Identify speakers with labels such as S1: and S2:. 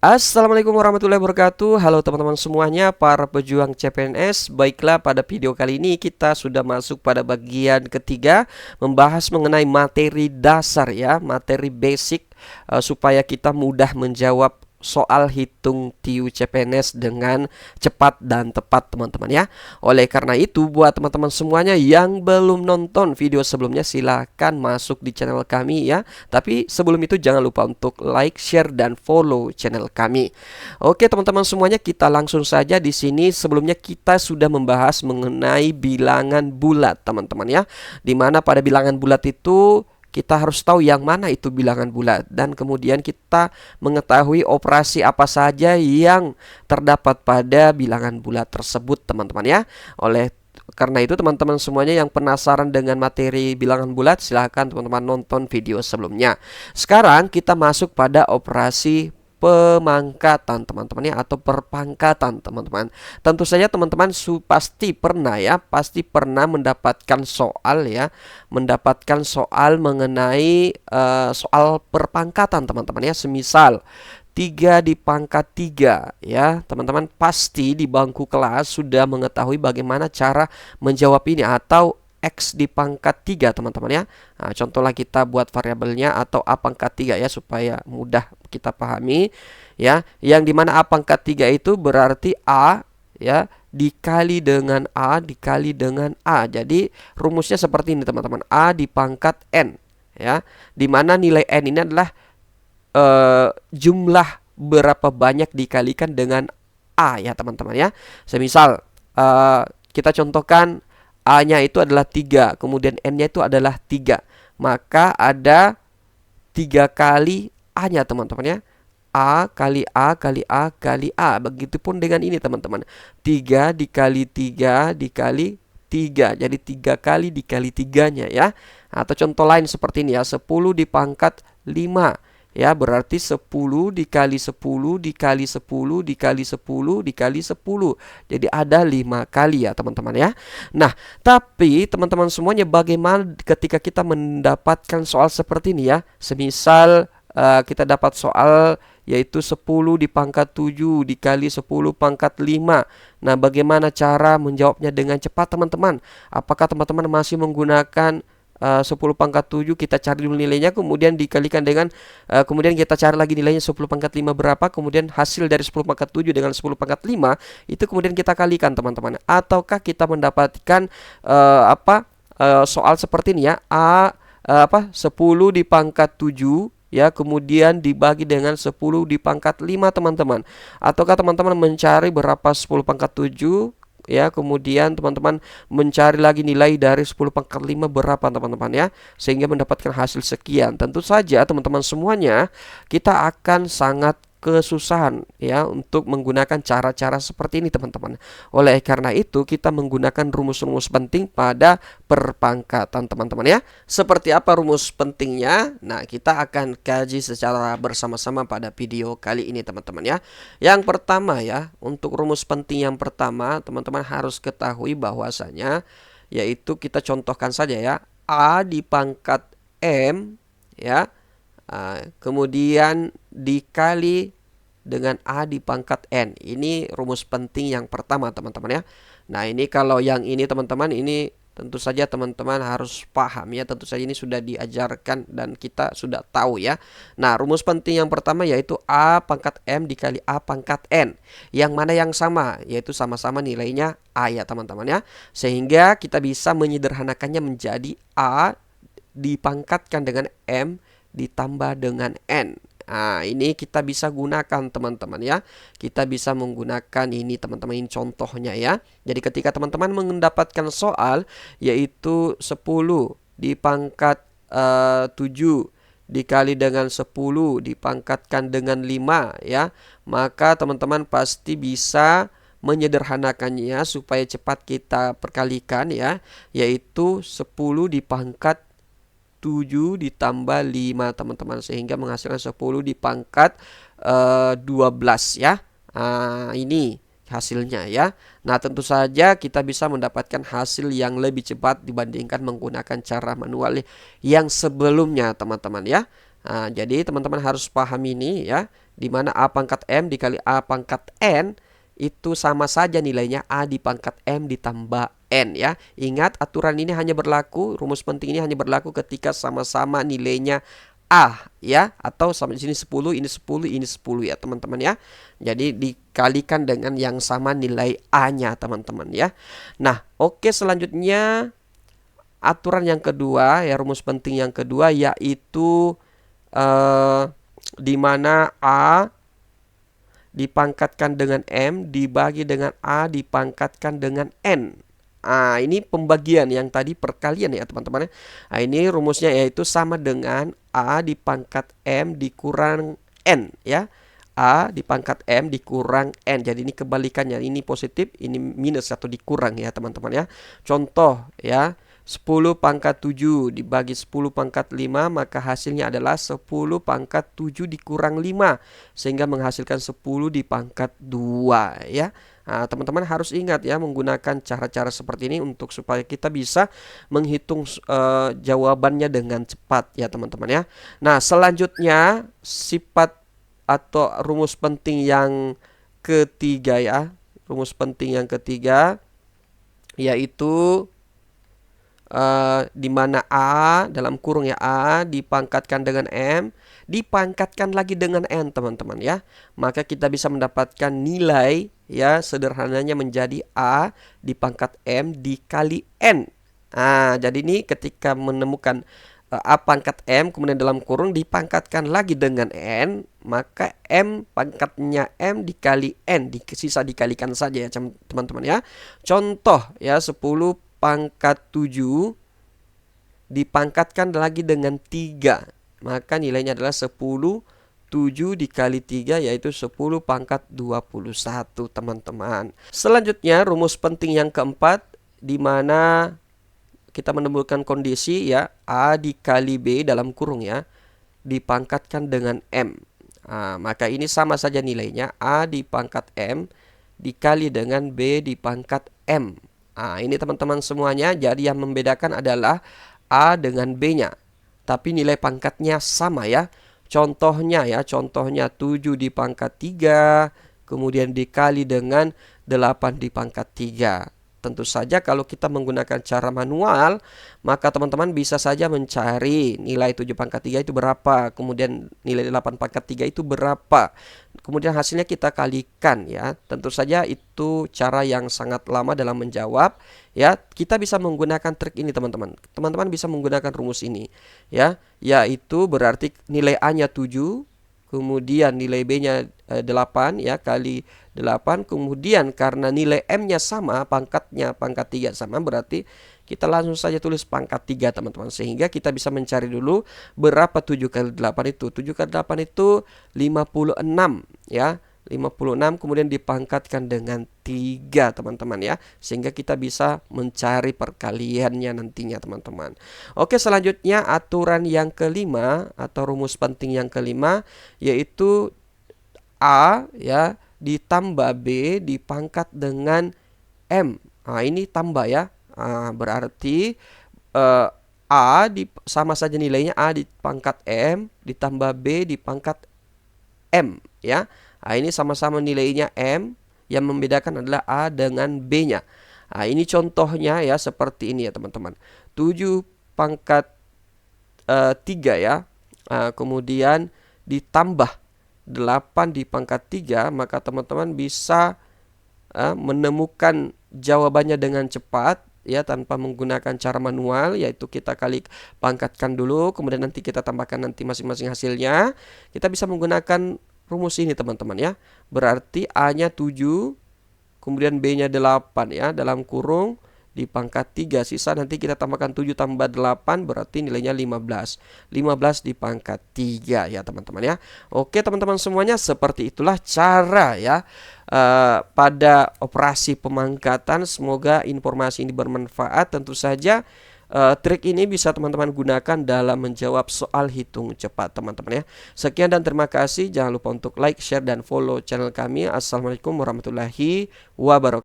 S1: Assalamualaikum warahmatullahi wabarakatuh. Halo teman-teman semuanya, para pejuang CPNS. Baiklah, pada video kali ini kita sudah masuk pada bagian ketiga, membahas mengenai materi dasar ya, materi basic, supaya kita mudah menjawab soal hitung TIU CPNS dengan cepat dan tepat teman-teman ya. Oleh karena itu, buat teman-teman semuanya yang belum nonton video sebelumnya, silahkan masuk di channel kami ya. Tapi sebelum itu jangan lupa untuk like, share, dan follow channel kami. Oke teman-teman semuanya, kita langsung saja. Di sini sebelumnya kita sudah membahas mengenai bilangan bulat teman-teman ya. Dimana pada bilangan bulat itu kita harus tahu yang mana itu bilangan bulat, dan kemudian kita mengetahui operasi apa saja yang terdapat pada bilangan bulat tersebut teman-teman ya. Oleh karena itu teman-teman semuanya yang penasaran dengan materi bilangan bulat, silahkan teman-teman nonton video sebelumnya. Sekarang kita masuk pada operasi pemangkatan teman-teman ya, atau perpangkatan teman-teman. Tentu saja teman-teman pasti pernah ya, pasti pernah mendapatkan soal ya, mendapatkan soal mengenai soal perpangkatan teman-teman ya. Semisal 3 di pangkat 3 ya, teman-teman pasti di bangku kelas sudah mengetahui bagaimana cara menjawab ini, atau X di pangkat 3 teman-teman ya. Nah, contohlah kita buat variabelnya atau A pangkat 3 ya, supaya mudah kita pahami ya. Yang dimana A pangkat 3 itu berarti A ya dikali dengan A dikali dengan A. Jadi rumusnya seperti ini teman-teman, A di pangkat N ya, dimana nilai N ini adalah jumlah berapa banyak dikalikan dengan A ya teman-teman ya. Semisal kita contohkan A-nya itu adalah 3, kemudian N-nya itu adalah 3. Maka ada 3 kali A-nya teman-teman ya. A kali A kali A kali A. Begitupun dengan ini teman-teman. 3 dikali 3 dikali 3. Jadi 3 kali dikali 3-nya ya. Atau contoh lain seperti ini ya. 10 di pangkat 5. Ya, berarti 10 dikali 10 dikali 10 dikali 10 dikali 10. Jadi ada 5 kali ya teman-teman ya. Nah, tapi teman-teman semuanya, bagaimana ketika kita mendapatkan soal seperti ini ya. Semisal kita dapat soal yaitu 10 di pangkat 7 dikali 10 pangkat 5. Nah, bagaimana cara menjawabnya dengan cepat teman-teman? Apakah teman-teman masih menggunakan 10 pangkat 7, kita cari dulu nilainya, kemudian dikalikan dengan kemudian kita cari lagi nilainya 10 pangkat 5 berapa, kemudian hasil dari 10 pangkat 7 dengan 10 pangkat 5 itu kemudian kita kalikan teman-teman. Ataukah kita mendapatkan soal seperti ini ya, 10 di pangkat 7 ya, kemudian dibagi dengan 10 di pangkat 5 teman-teman. Ataukah teman-teman mencari berapa 10 pangkat 7 ya, kemudian teman-teman mencari lagi nilai dari 10 pangkat 5 berapa teman-teman ya, sehingga mendapatkan hasil sekian. Tentu saja teman-teman semuanya, kita akan sangat kesusahan ya untuk menggunakan cara-cara seperti ini teman-teman. Oleh karena itu kita menggunakan rumus-rumus penting pada perpangkatan teman-teman ya. Seperti apa rumus pentingnya? Nah, kita akan kaji secara bersama-sama pada video kali ini teman-teman ya. Yang pertama ya, untuk rumus penting yang pertama teman-teman harus ketahui bahwasanya, yaitu kita contohkan saja ya, A di pangkat M ya, kemudian dikali dengan A di pangkat N. Ini rumus penting yang pertama teman-teman ya. Nah, ini kalau yang ini teman-teman, ini tentu saja teman-teman harus paham ya. Tentu saja ini sudah diajarkan dan kita sudah tahu ya. Nah, rumus penting yang pertama yaitu A pangkat M dikali A pangkat N. Yang mana yang sama? Yaitu sama-sama nilainya A ya teman-teman ya. Sehingga kita bisa menyederhanakannya menjadi A dipangkatkan dengan M ditambah dengan N. Nah, ini kita bisa gunakan teman-teman ya. Kita bisa menggunakan ini teman-teman, ini contohnya ya. Jadi ketika teman-teman mendapatkan soal yaitu 10 di pangkat 7 dikali dengan 10 dipangkatkan dengan 5 ya, maka teman-teman pasti bisa menyederhanakannya supaya cepat kita perkalikan ya, yaitu 10 di pangkat 7 ditambah 5 teman-teman, sehingga menghasilkan 10 di pangkat 12 ya. Ini hasilnya ya. Nah, tentu saja kita bisa mendapatkan hasil yang lebih cepat dibandingkan menggunakan cara manual yang sebelumnya teman-teman ya. Jadi teman-teman harus paham ini ya. Dimana A pangkat M dikali A pangkat N itu sama saja nilainya A di pangkat M ditambah N ya. Ingat aturan ini hanya berlaku, rumus penting ini hanya berlaku ketika sama-sama nilainya A ya, atau sama di sini 10, ini 10, ini 10 ya teman-teman ya. Jadi dikalikan dengan yang sama nilai A-nya teman-teman ya. Nah, oke, selanjutnya aturan yang kedua ya, rumus penting yang kedua yaitu di mana A dipangkatkan dengan M dibagi dengan A dipangkatkan dengan N. Ini pembagian yang tadi perkalian ya teman-teman. Ini rumusnya yaitu sama dengan A dipangkat M dikurang N ya. A dipangkat M dikurang N. Jadi ini kebalikannya. Ini positif, ini minus atau dikurang ya teman-teman ya. Contoh ya. 10 pangkat 7 dibagi 10 pangkat 5, maka hasilnya adalah 10 pangkat 7 dikurang 5, sehingga menghasilkan 10 di pangkat 2 ya. Nah, teman-teman harus ingat ya, menggunakan cara-cara seperti ini untuk supaya kita bisa menghitung jawabannya dengan cepat ya teman-teman ya. Nah, selanjutnya sifat atau rumus penting yang ketiga ya. Rumus penting yang ketiga yaitu di mana A dalam kurung ya, A dipangkatkan dengan M dipangkatkan lagi dengan N teman-teman ya. Maka kita bisa mendapatkan nilai ya, sederhananya menjadi A dipangkat M dikali N. Jadi ini ketika menemukan A pangkat M kemudian dalam kurung dipangkatkan lagi dengan N, maka M pangkatnya M dikali N, sisa dikalikan saja ya teman-teman ya. Contoh ya, 10 pangkat 7 dipangkatkan lagi dengan 3, maka nilainya adalah 10. 7 dikali 3 yaitu 10 pangkat 21 teman-teman. Selanjutnya rumus penting yang keempat, di mana kita menemukan kondisi ya, A dikali B dalam kurung ya dipangkatkan dengan M. Maka ini sama saja nilainya, A di pangkat M dikali dengan B di pangkat M. Ini teman-teman semuanya. Jadi yang membedakan adalah A dengan B-nya, tapi nilai pangkatnya sama ya. Contohnya ya, contohnya 7 di pangkat 3 kemudian dikali dengan 8 di pangkat 3. Tentu saja kalau kita menggunakan cara manual, maka teman-teman bisa saja mencari nilai 7 pangkat 3 itu berapa, kemudian nilai 8 pangkat 3 itu berapa, kemudian hasilnya kita kalikan ya. Tentu saja itu cara yang sangat lama dalam menjawab ya. Kita bisa menggunakan trik ini teman-teman. Teman-teman bisa menggunakan rumus ini ya, yaitu berarti nilai A-nya 7, kemudian nilai B-nya 8 ya, kali 8. Kemudian karena nilai M-nya sama, pangkatnya pangkat 3 sama, berarti kita langsung saja tulis pangkat 3 teman-teman. Sehingga kita bisa mencari dulu berapa 7 kali 8 itu. 7 kali 8 itu 56 ya. 56 kemudian dipangkatkan dengan 3 teman-teman ya, sehingga kita bisa mencari perkaliannya nantinya teman-teman. Oke, selanjutnya aturan yang kelima atau rumus penting yang kelima yaitu A ya ditambah B dipangkat dengan M. Ini tambah ya. Berarti A sama saja nilainya, A di pangkat M ditambah B di pangkat M ya. Ini sama-sama nilainya M, yang membedakan adalah A dengan B-nya. Ini contohnya ya, seperti ini ya teman-teman. 7 pangkat 3 ya, kemudian ditambah 8 di pangkat 3, maka teman-teman bisa menemukan jawabannya dengan cepat ya, tanpa menggunakan cara manual, yaitu kita kali pangkatkan dulu, kemudian nanti kita tambahkan nanti masing-masing hasilnya. Kita bisa menggunakan rumus ini teman-teman ya. Berarti A-nya 7, kemudian B-nya 8 ya, dalam kurung di pangkat 3, sisa nanti kita tambahkan 7 tambah 8 berarti nilainya 15. 15 di pangkat 3 ya teman-teman ya. Oke teman-teman semuanya, seperti itulah cara ya pada operasi pemangkatan. Semoga informasi ini bermanfaat. Tentu saja trik ini bisa teman-teman gunakan dalam menjawab soal hitung cepat teman-teman ya. Sekian dan terima kasih. Jangan lupa untuk like, share, dan follow channel kami. Assalamualaikum warahmatullahi wabarakatuh.